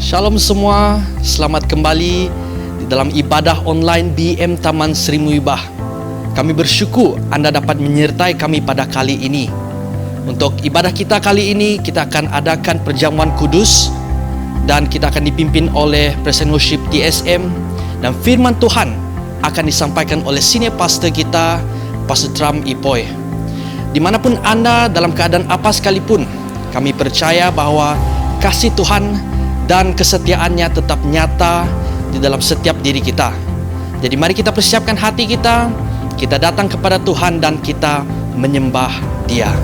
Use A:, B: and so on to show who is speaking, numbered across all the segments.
A: Shalom semua, selamat kembali di dalam ibadah online BM Taman Sri Muhibah. Kami bersyukur Anda dapat menyertai kami pada kali ini. Untuk ibadah kita kali ini, kita akan adakan perjamuan kudus dan kita akan dipimpin oleh Present Worship TSM, dan firman Tuhan akan disampaikan oleh senior pastor kita, Pastor Tram Ipoy. Dimanapun Anda, dalam keadaan apa sekalipun, kami percaya bahwa kasih Tuhan dan kesetiaannya tetap nyata di dalam setiap diri kita. Jadi mari kita persiapkan hati kita, kita datang kepada Tuhan dan kita menyembah Dia.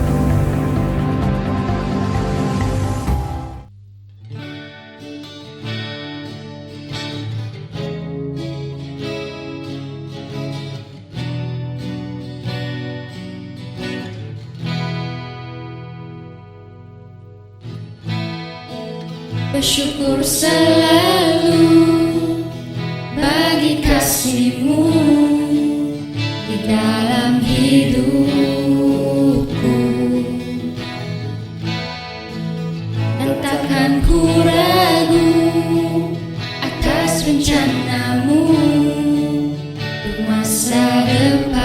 B: Bersyukur selalu bagi kasih-Mu di dalam hidupku, dan takkan ku ragu atas rencana-Mu untuk masa depanku.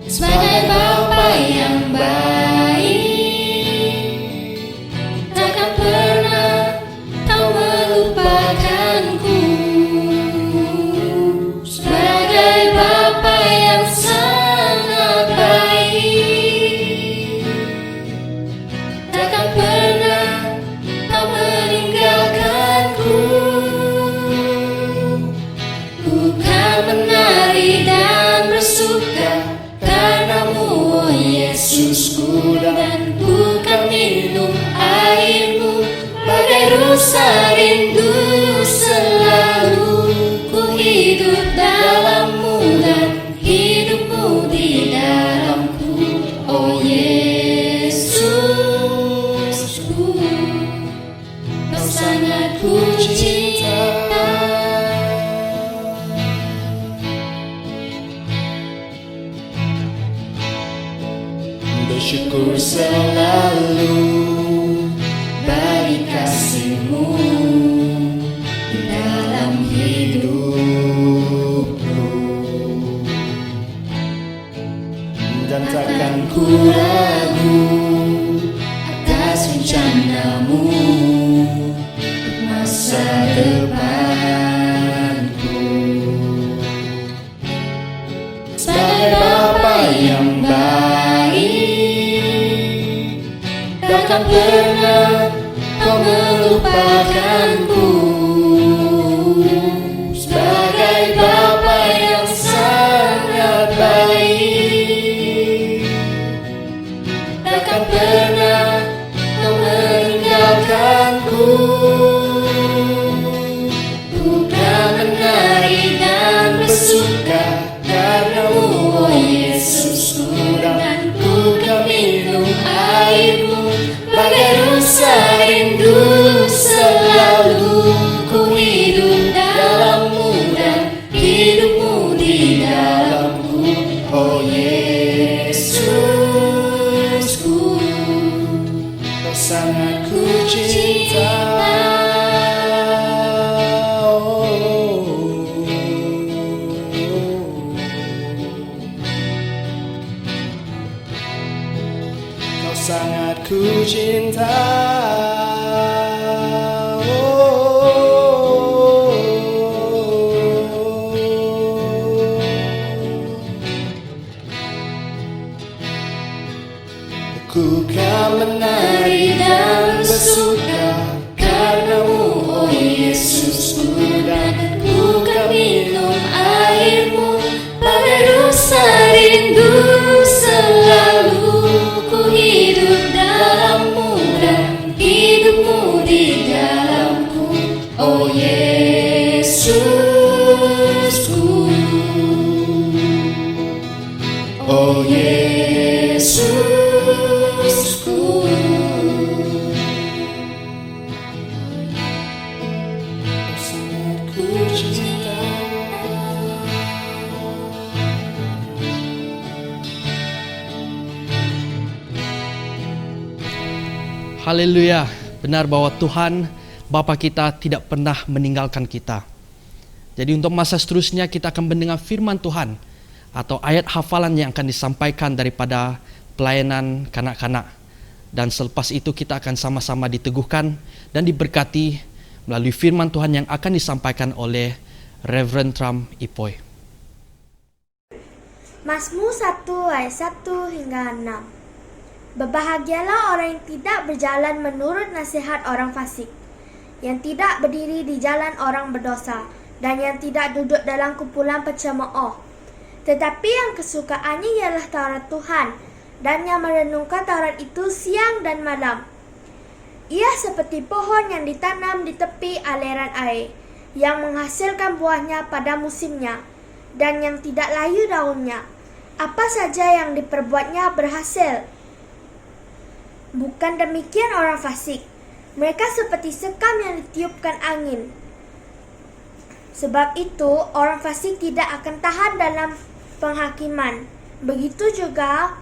B: Sebagai Bapa yang baik, dan bukan minum airmu, bagai rusa rindu selalu ku hidup dalam-Mu dan hidupmu di dalamku. Oh Yesusku, Kau sangat ku cinta. Bersyukur selalu bagi kasih-Mu di dalam hidupku, dan takkan ku ragu atas rencana-Mu untuk masa depanku. Sebagai Bapa yang baik, takkan pernah Kau melupakanku. Sebagai Bapa yang sangat baik, takkan pernah Kau meninggalkanku. Bukan menari dan bersuka karena-Mu, oh Yesusku, dan bukan minum air-Mu, bagai rusa rindu selalu ku hidup dalam-Mu dan hidupmu di dalamku. Oh Yesusku, Kau sangat ku cinta. Kau sangat ku cinta. Ku kan menari dan bersuka karena-Mu, oh Yesusku, dan ku kan minum air-Mu, bagai rusa rindu selalu ku hidup dalam-Mu dan hidupmu di dalamku. Oh Yesusku, oh Yesusku, sangat ku cinta.
A: Haleluya. Benar bahwa Tuhan Bapa kita tidak pernah meninggalkan kita. Jadi untuk masa seterusnya kita akan mendengar firman Tuhan atau ayat hafalan yang akan disampaikan daripada pelayanan kanak-kanak. Dan selepas itu kita akan sama-sama diteguhkan dan diberkati melalui firman Tuhan yang akan disampaikan oleh Reverend Tram Ipoy.
C: Mazmur 1 ayat 1 hingga 6. Berbahagialah orang yang tidak berjalan menurut nasihat orang fasik, yang tidak berdiri di jalan orang berdosa, dan yang tidak duduk dalam kumpulan pencemooh. Tetapi yang kesukaannya ialah Taurat Tuhan, dan yang merenungkan Taurat itu siang dan malam. Ia seperti pohon yang ditanam di tepi aliran air, yang menghasilkan buahnya pada musimnya, dan yang tidak layu daunnya. Apa saja yang diperbuatnya berhasil. Bukan demikian orang fasik. Mereka seperti sekam yang ditiupkan angin. Sebab itu, orang fasik tidak akan tahan dalam penghakiman. Begitu juga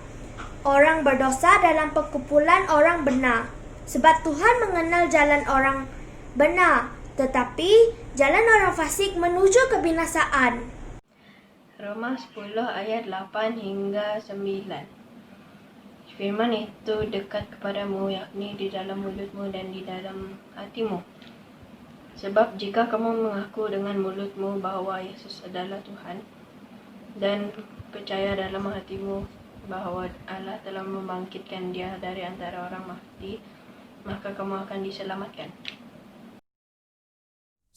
C: orang berdosa dalam perkumpulan orang benar. Sebab Tuhan mengenal jalan orang benar, tetapi jalan orang fasik menuju kebinasaan.
D: Roma 10 ayat 8 hingga 9. Firman itu dekat kepadamu, yakni di dalam mulutmu dan di dalam hatimu. Sebab jika kamu mengaku dengan mulutmu bahwa Yesus adalah Tuhan, dan percaya dalam hatimu bahwa Allah telah membangkitkan Dia dari antara orang mati, maka kamu akan diselamatkan.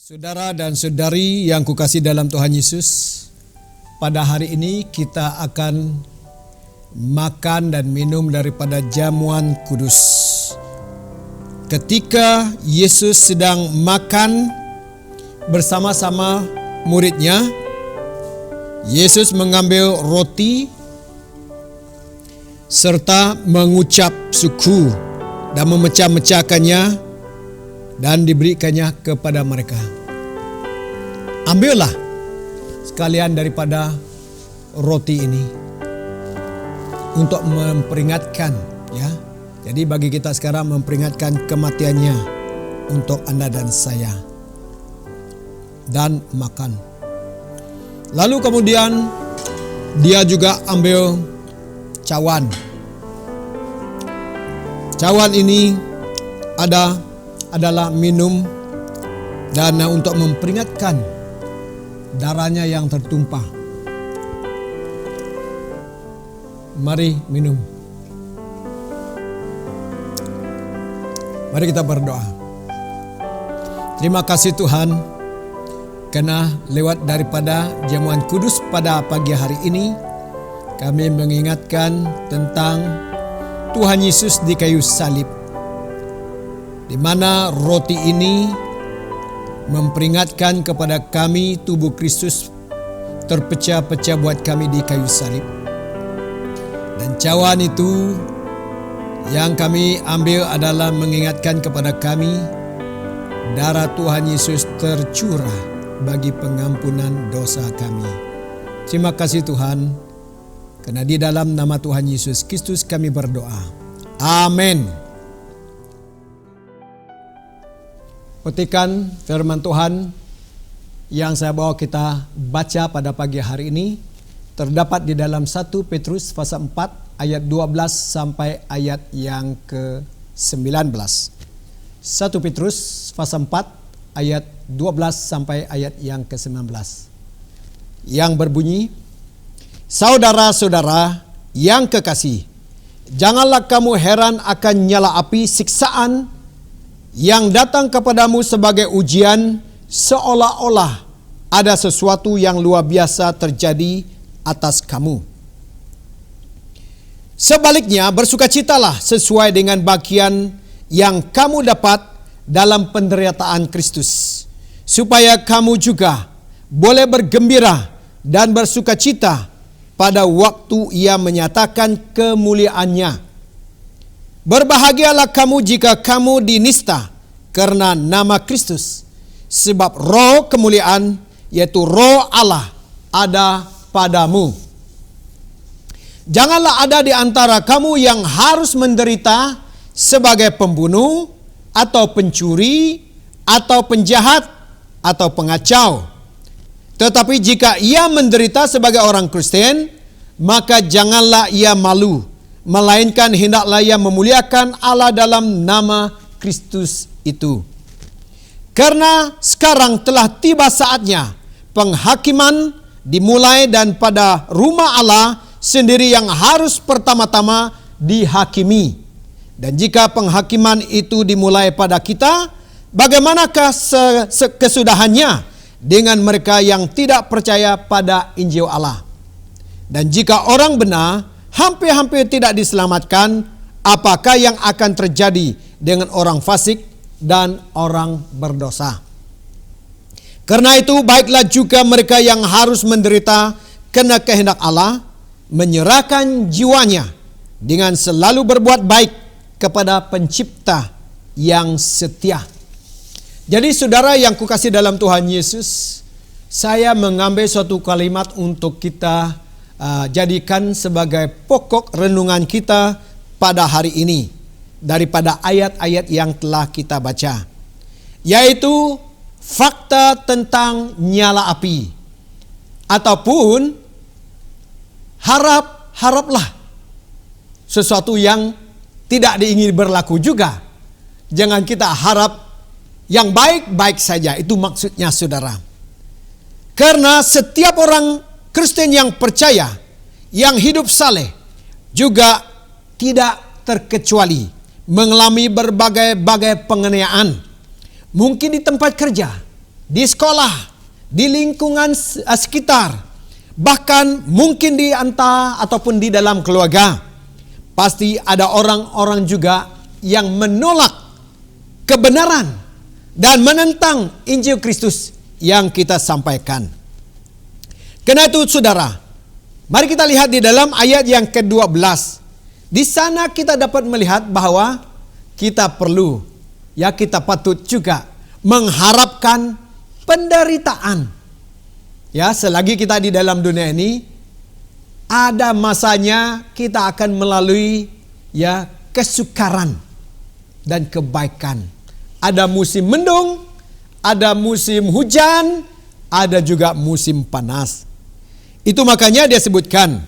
E: Saudara dan saudari yang kukasihi dalam Tuhan Yesus, pada hari ini kita akan makan dan minum daripada jamuan kudus. Ketika Yesus sedang makan bersama-sama muridnya, Yesus mengambil roti serta mengucap syukur dan memecah-mecahkannya dan diberikannya kepada mereka. Ambillah sekalian daripada roti ini untuk memperingatkan, ya. Jadi bagi kita sekarang memperingatkan kematiannya untuk Anda dan saya. Dan makan. Lalu kemudian dia juga ambil cawan. Cawan ini adalah minum dan untuk memperingatkan darahnya yang tertumpah. Mari minum. Mari kita berdoa. Terima kasih Tuhan, karena lewat daripada jamuan kudus pada pagi hari ini, kami mengingatkan tentang Tuhan Yesus di kayu salib, di mana roti ini memperingatkan kepada kami tubuh Kristus terpecah-pecah buat kami di kayu salib. Dan cawan itu yang kami ambil adalah mengingatkan kepada kami darah Tuhan Yesus tercurah bagi pengampunan dosa kami. Terima kasih Tuhan, karena di dalam nama Tuhan Yesus Kristus kami berdoa. Amin. Petikan firman Tuhan yang saya bawa kita baca pada pagi hari ini terdapat di dalam 1 Petrus pasal 4 ayat 12 sampai ayat yang ke-19. 1 Petrus pasal 4 ayat 12 sampai ayat yang ke-19. Yang berbunyi, saudara-saudara yang kekasih, janganlah kamu heran akan nyala api siksaan yang datang kepadamu sebagai ujian, seolah-olah ada sesuatu yang luar biasa terjadi atas kamu. Sebaliknya, bersukacitalah sesuai dengan bagian yang kamu dapat dalam penderitaan Kristus, supaya kamu juga boleh bergembira dan bersukacita pada waktu Ia menyatakan kemuliaannya. Berbahagialah kamu jika kamu dinista karena nama Kristus, sebab roh kemuliaan, yaitu roh Allah, ada padamu. Janganlah ada di antara kamu yang harus menderita sebagai pembunuh atau pencuri atau penjahat atau pengacau. Tetapi jika ia menderita sebagai orang Kristen, maka janganlah ia malu, melainkan hendaklah ia memuliakan Allah dalam nama Kristus itu. Karena sekarang telah tiba saatnya penghakiman dimulai, dan pada rumah Allah sendiri yang harus pertama-tama dihakimi. Dan jika penghakiman itu dimulai pada kita, bagaimanakah kesudahannya dengan mereka yang tidak percaya pada Injil Allah? Dan jika orang benar hampir-hampir tidak diselamatkan, apakah yang akan terjadi dengan orang fasik dan orang berdosa? Karena itu baiklah juga mereka yang harus menderita karena kehendak Allah, menyerahkan jiwanya dengan selalu berbuat baik kepada Pencipta yang setia. Jadi saudara yang kukasihi dalam Tuhan Yesus, saya mengambil suatu kalimat untuk kita jadikan sebagai pokok renungan kita pada hari ini daripada ayat-ayat yang telah kita baca, yaitu fakta tentang nyala api, ataupun haraplah sesuatu yang tidak diingini berlaku juga. Jangan kita harap yang baik-baik saja, itu maksudnya saudara. Karena setiap orang Kristen yang percaya, yang hidup saleh, juga tidak terkecuali mengalami berbagai-bagai penganiayaan. Mungkin di tempat kerja, di sekolah, di lingkungan sekitar, bahkan mungkin di antara ataupun di dalam keluarga. Pasti ada orang-orang juga yang menolak kebenaran dan menentang Injil Kristus yang kita sampaikan. Karena itu saudara, mari kita lihat di dalam ayat yang ke-12. Di sana kita dapat melihat bahwa kita perlu, kita patut juga mengharapkan penderitaan. Selagi kita di dalam dunia ini, ada masanya kita akan melalui kesukaran dan kebaikan. Ada musim mendung, ada musim hujan, ada juga musim panas. Itu makanya dia sebutkan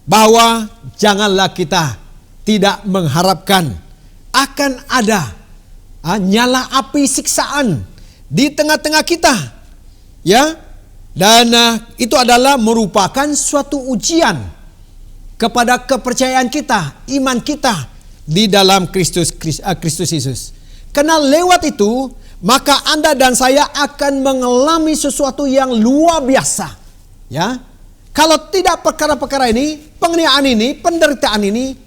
E: bahwa janganlah kita tidak mengharapkan akan ada nyala api siksaan di tengah-tengah kita. Dan itu adalah merupakan suatu ujian kepada kepercayaan kita, iman kita di dalam Kristus Yesus. Karena lewat itu, maka Anda dan saya akan mengalami sesuatu yang luar biasa. Kalau tidak perkara-perkara ini, penganiayaan ini, penderitaan ini,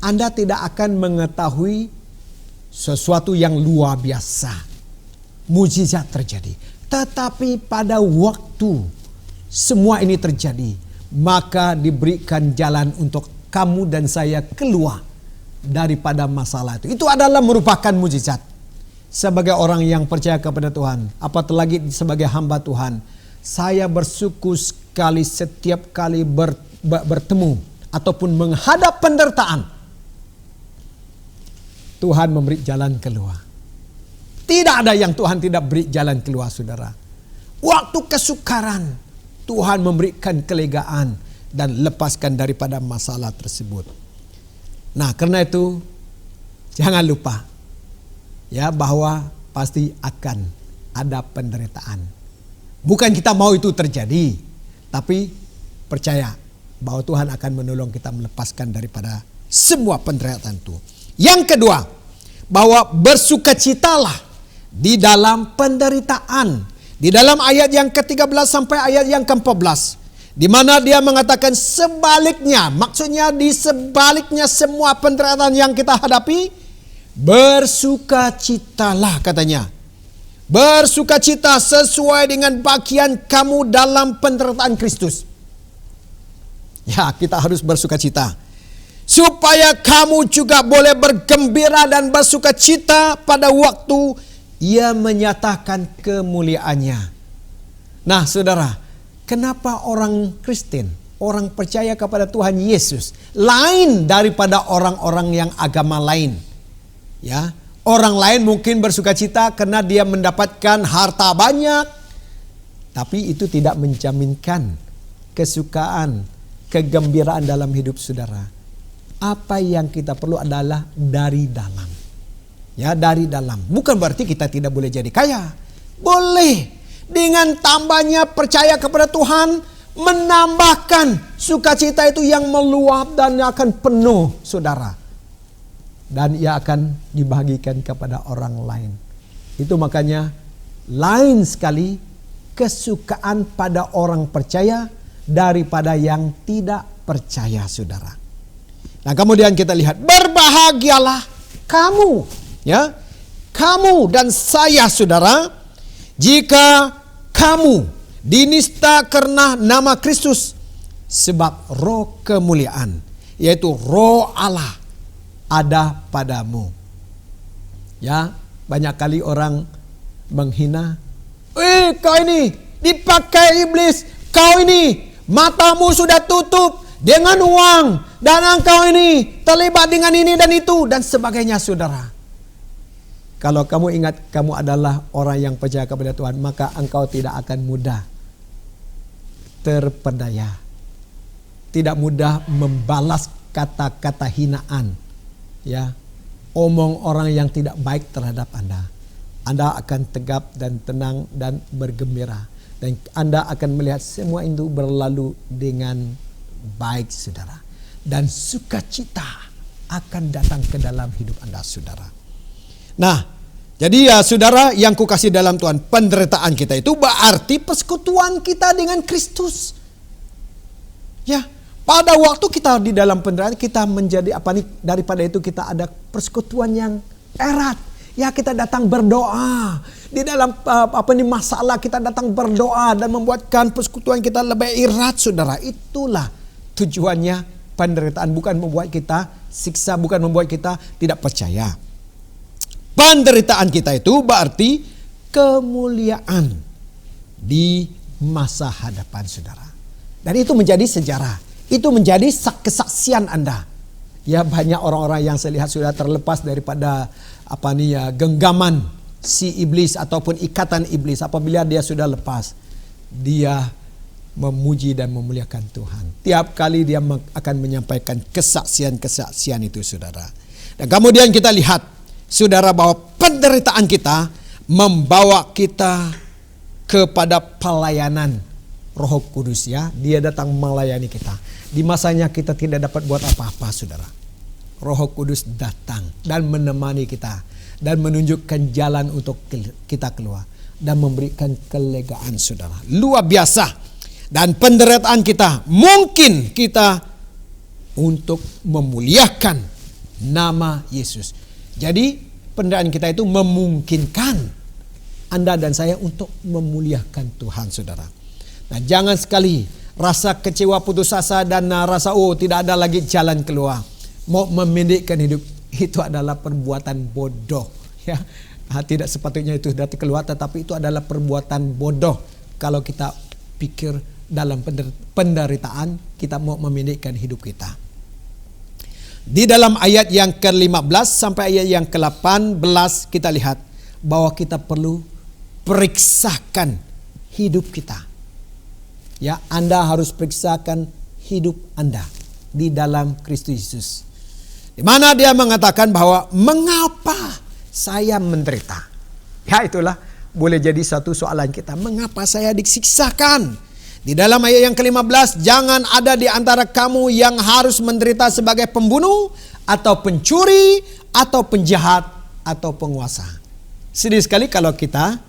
E: Anda tidak akan mengetahui sesuatu yang luar biasa. Mujizat terjadi. Tetapi pada waktu semua ini terjadi, maka diberikan jalan untuk kamu dan saya keluar daripada masalah itu. Itu adalah merupakan mujizat. Sebagai orang yang percaya kepada Tuhan, apatah lagi sebagai hamba Tuhan, saya bersyukur sekali setiap kali bertemu ataupun menghadap penderitaan, Tuhan memberi jalan keluar. Tidak ada yang Tuhan tidak beri jalan keluar, saudara. Waktu kesukaran, Tuhan memberikan kelegaan dan lepaskan daripada masalah tersebut. Nah, karena itu jangan lupa bahwa pasti akan ada penderitaan. Bukan kita mau itu terjadi, tapi percaya bahwa Tuhan akan menolong kita melepaskan daripada semua penderitaan itu. Yang kedua, bahwa bersukacitalah di dalam penderitaan. Di dalam ayat yang ke-13 sampai ayat yang ke-14, di mana dia mengatakan sebaliknya, maksudnya di sebaliknya semua penderitaan yang kita hadapi, bersukacitalah katanya. Bersukacita sesuai dengan bagian kamu dalam penderitaan Kristus. Kita harus bersukacita. Supaya kamu juga boleh bergembira dan bersukacita pada waktu Ia menyatakan kemuliaannya. Nah saudara, kenapa orang Kristen, orang percaya kepada Tuhan Yesus lain daripada orang-orang yang agama lain? Ya, orang lain mungkin bersukacita karena dia mendapatkan harta banyak, tapi itu tidak menjaminkan kesukaan, kegembiraan dalam hidup saudara. Apa yang kita perlu adalah dari dalam. Ya, dari dalam. Bukan berarti kita tidak boleh jadi kaya. Boleh. Dengan tambahnya percaya kepada Tuhan, menambahkan sukacita itu yang meluap dan akan penuh, saudara. Dan ia akan dibagikan kepada orang lain. Itu makanya lain sekali kesukaan pada orang percaya daripada yang tidak percaya, saudara. Nah, kemudian kita lihat, berbahagialah kamu, ya, kamu dan saya, saudara, jika kamu dinista karena nama Kristus, sebab roh kemuliaan, yaitu roh Allah, ada padamu. Ya, banyak kali orang menghina, kau ini dipakai iblis, kau ini matamu sudah tutup dengan uang, dan engkau ini terlibat dengan ini dan itu dan sebagainya, saudara. Kalau kamu ingat kamu adalah orang yang percaya kepada Tuhan, maka engkau tidak akan mudah terpedaya, tidak mudah membalas kata-kata hinaan, ya, omong orang yang tidak baik terhadap Anda. Anda akan tegap dan tenang dan bergembira, dan Anda akan melihat semua itu berlalu dengan baik, saudara. Dan sukacita akan datang ke dalam hidup Anda, saudara. Nah, jadi ya saudara yang kukasih dalam Tuhan, penderitaan kita itu berarti persekutuan kita dengan Kristus. Ya, pada waktu kita di dalam penderitaan, kita menjadi apa nih? Daripada itu kita ada persekutuan yang erat. Ya, kita datang berdoa. Di dalam masalah kita datang berdoa dan membuatkan persekutuan kita lebih erat, saudara. Itulah tujuannya penderitaan, bukan membuat kita siksa, bukan membuat kita tidak percaya. Penderitaan kita itu berarti kemuliaan di masa hadapan, saudara. Dan itu menjadi sejarah. Itu menjadi kesaksian Anda. Ya, banyak orang-orang yang saya lihat sudah terlepas daripada genggaman si iblis ataupun ikatan iblis. Apabila dia sudah lepas, dia memuji dan memuliakan Tuhan. Tiap kali dia akan menyampaikan kesaksian-kesaksian itu, saudara. Dan kemudian kita lihat, saudara, bahwa penderitaan kita membawa kita kepada pelayanan Roh Kudus, ya. Dia datang melayani kita. Di masanya kita tidak dapat buat apa-apa, saudara. Roh Kudus datang dan menemani kita dan menunjukkan jalan untuk kita keluar dan memberikan kelegaan, saudara. Luar biasa. Dan penderitaan kita mungkin kita untuk memuliakan nama Yesus. Jadi penderitaan kita itu memungkinkan Anda dan saya untuk memuliakan Tuhan, saudara. Nah, jangan sekali rasa kecewa, putus asa, dan rasa tidak ada lagi jalan keluar, mau memendekkan hidup, itu adalah perbuatan bodoh, ya. Tidak sepatutnya itu dari keluar, tetapi itu adalah perbuatan bodoh. Kalau kita pikir dalam penderitaan kita mau memendekkan hidup kita. Di dalam ayat yang ke-15 sampai ayat yang ke-18 kita lihat bahwa kita perlu periksakan hidup kita. Ya, Anda harus periksakan hidup Anda di dalam Kristus Yesus. Di mana dia mengatakan bahwa mengapa saya menderita? Ya, itulah boleh jadi satu soalan kita. Mengapa saya disiksakan? Di dalam ayat yang ke-15, jangan ada di antara kamu yang harus menderita sebagai pembunuh atau pencuri atau penjahat atau penguasa. Sedih sekali kalau kita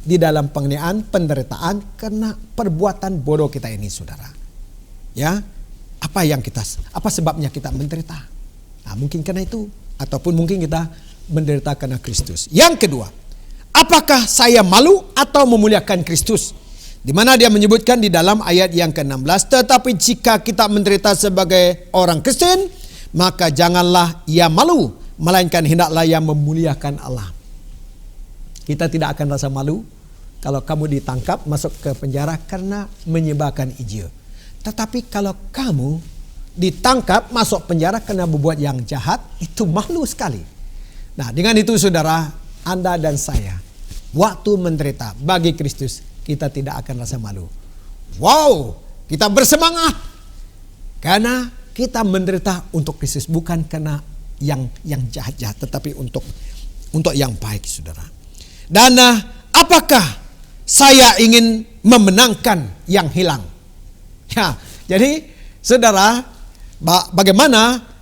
E: di dalam penganiayaan, penderitaan karena perbuatan bodoh kita ini, saudara. Ya, apa sebabnya kita menderita? Nah, mungkin karena itu, ataupun mungkin kita menderita karena Kristus. Yang kedua, apakah saya malu atau memuliakan Kristus? Di mana dia menyebutkan di dalam ayat yang ke-16, tetapi jika kita menderita sebagai orang Kristen, maka janganlah ia malu, melainkan hendaklah ia memuliakan Allah. Kita tidak akan rasa malu kalau kamu ditangkap, masuk ke penjara karena menyebarkan Injil. Tetapi kalau kamu ditangkap, masuk penjara karena berbuat yang jahat, itu malu sekali. Nah, dengan itu saudara, Anda dan saya, waktu menderita bagi Kristus, kita tidak akan rasa malu. Wow, kita bersemangat karena kita menderita untuk Kristus, bukan karena yang jahat-jahat, tetapi untuk yang baik, saudara. Dan apakah saya ingin memenangkan yang hilang? Ya, jadi saudara, bagaimana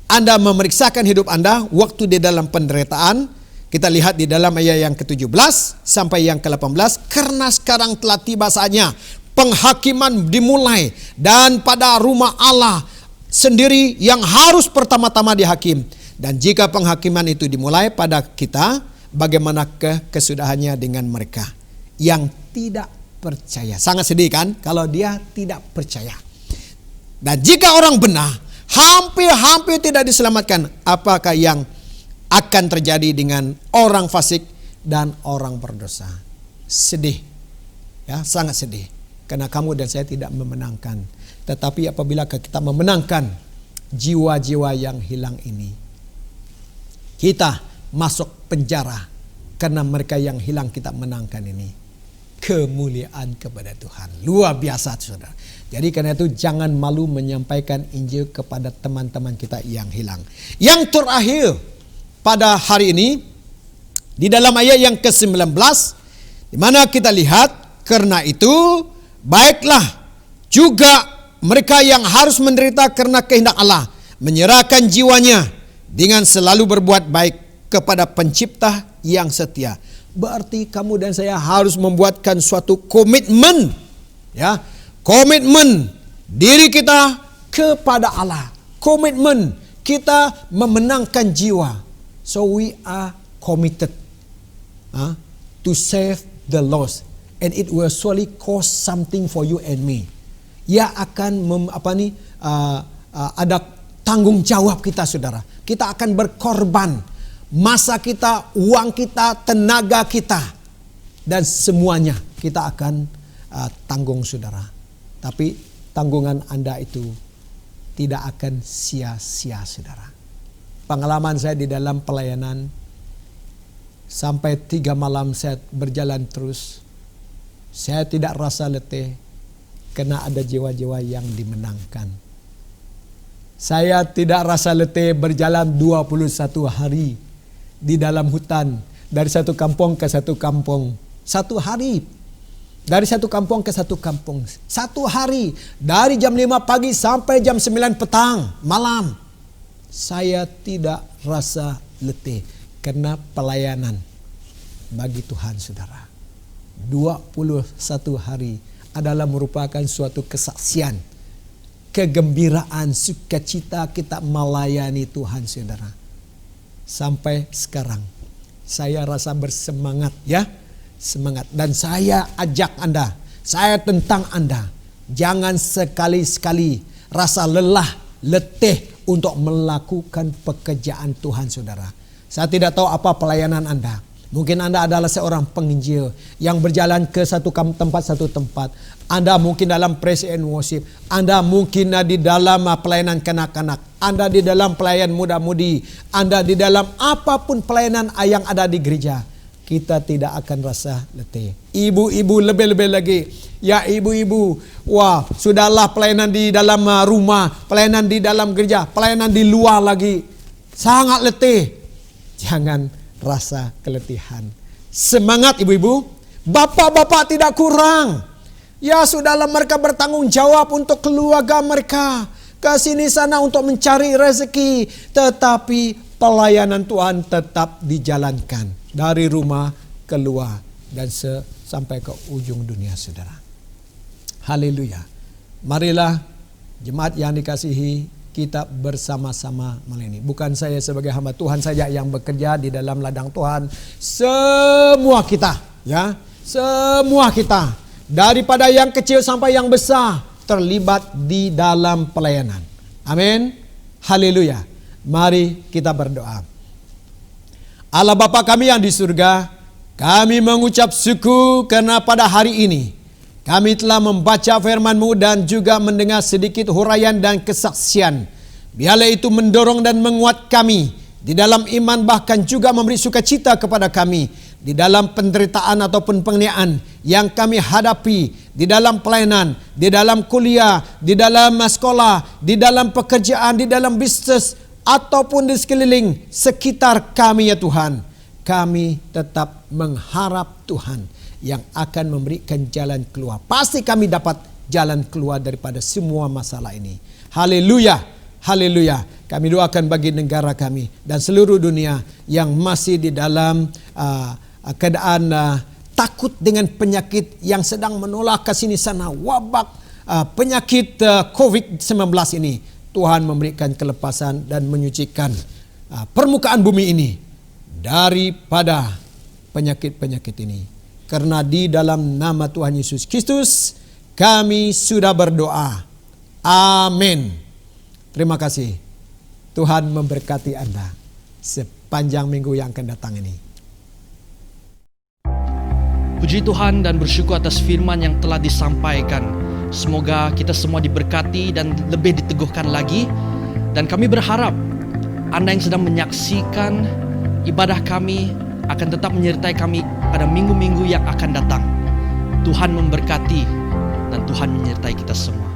E: Anda memeriksakan hidup Anda waktu di dalam penderitaan? Kita lihat di dalam ayat yang ke-17 sampai yang ke-18. Karena sekarang telah tiba saatnya penghakiman dimulai, dan pada rumah Allah sendiri yang harus pertama-tama dihakim. Dan jika penghakiman itu dimulai pada kita, bagaimana kesudahannya dengan mereka yang tidak percaya? Sangat sedih kan kalau dia tidak percaya. Dan jika orang benar hampir tidak diselamatkan, apakah yang akan terjadi dengan orang fasik dan orang berdosa? Sedih, ya, sangat sedih, karena kamu dan saya tidak memenangkan. Tetapi apabila kita memenangkan jiwa-jiwa yang hilang ini, kita masuk penjara karena mereka yang hilang kita menangkan ini. Kemuliaan kepada Tuhan, luar biasa, saudara. Jadi karena itu jangan malu menyampaikan Injil kepada teman-teman kita yang hilang. Yang terakhir pada hari ini, di dalam ayat yang ke-19, di mana kita lihat, karena itu baiklah juga mereka yang harus menderita karena kehendak Allah, menyerahkan jiwanya dengan selalu berbuat baik kepada Pencipta yang setia. Berarti kamu dan saya harus membuatkan suatu komitmen, ya, komitmen diri kita kepada Allah, komitmen kita memenangkan jiwa. So we are committed to save the lost, and it will surely cost something for you and me. Ya akan ada tanggung jawab kita, saudara. Kita akan berkorban masa kita, uang kita, tenaga kita, dan semuanya kita akan tanggung, saudara. Tapi tanggungan Anda itu tidak akan sia-sia, saudara. Pengalaman saya di dalam pelayanan, sampai 3 malam saya berjalan terus, saya tidak rasa letih karena ada jiwa-jiwa yang dimenangkan. Saya tidak rasa letih berjalan 21 hari di dalam hutan, dari satu kampung ke satu kampung. 1 hari, dari satu kampung ke satu kampung. 1 hari, dari jam 5 pagi sampai jam 9 petang, malam. Saya tidak rasa letih karena pelayanan bagi Tuhan, saudara. 21 hari adalah merupakan suatu kesaksian, kegembiraan, sukacita kita melayani Tuhan, saudara. Sampai sekarang saya rasa bersemangat, ya, semangat. Dan saya ajak Anda, saya tentang Anda, jangan sekali-sekali rasa lelah, letih untuk melakukan pekerjaan Tuhan, saudara. Saya tidak tahu apa pelayanan Anda. Mungkin Anda adalah seorang penginjil yang berjalan ke satu tempat. Anda mungkin dalam praise and worship. Anda mungkin di dalam pelayanan kanak-kanak. Anda di dalam pelayan muda-mudi. Anda di dalam apapun pelayanan yang ada di gereja. Kita tidak akan rasa letih. Ibu-ibu lebih-lebih lagi. Ya ibu-ibu, wah sudahlah pelayanan di dalam rumah, pelayanan di dalam gereja, pelayanan di luar lagi. Sangat letih. Jangan rasa keletihan. Semangat ibu-ibu. Bapak-bapak tidak kurang. Ya sudahlah, mereka bertanggung jawab untuk keluarga mereka. Ke sini sana untuk mencari rezeki. Tetapi pelayanan Tuhan tetap dijalankan. Dari rumah keluar dan sampai ke ujung dunia, saudara. Haleluya. Marilah jemaat yang dikasihi, kita bersama-sama melayani. Bukan saya sebagai hamba Tuhan saja yang bekerja di dalam ladang Tuhan. Semua kita, ya, semua kita, daripada yang kecil sampai yang besar, terlibat di dalam pelayanan. Amin. Haleluya. Mari kita berdoa. Allah Bapa kami yang di surga, kami mengucap syukur karena pada hari ini kami telah membaca firman-Mu dan juga mendengar sedikit huraian dan kesaksian. Biarlah itu mendorong dan menguat kami di dalam iman, bahkan juga memberi sukacita kepada kami di dalam penderitaan ataupun penganiayaan yang kami hadapi, di dalam pelayanan, di dalam kuliah, di dalam sekolah, di dalam pekerjaan, di dalam bisnis, ataupun di sekeliling sekitar kami ya Tuhan. Kami tetap mengharap Tuhan yang akan memberikan jalan keluar. Pasti kami dapat jalan keluar daripada semua masalah ini. Haleluya. Haleluya. Kami doakan bagi negara kami dan seluruh dunia yang masih di dalam keadaan takut dengan penyakit yang sedang menolak ke sini sana, wabak penyakit COVID-19 ini. Tuhan memberikan kelepasan dan menyucikan permukaan bumi ini daripada penyakit-penyakit ini. Karena di dalam nama Tuhan Yesus Kristus kami sudah berdoa. Amin. Terima kasih. Tuhan memberkati Anda sepanjang minggu yang akan datang ini.
A: Puji Tuhan dan bersyukur atas firman yang telah disampaikan. Semoga kita semua diberkati dan lebih diteguhkan lagi. Dan kami berharap Anda yang sedang menyaksikan ibadah kami akan tetap menyertai kami pada minggu-minggu yang akan datang. Tuhan memberkati dan Tuhan menyertai kita semua.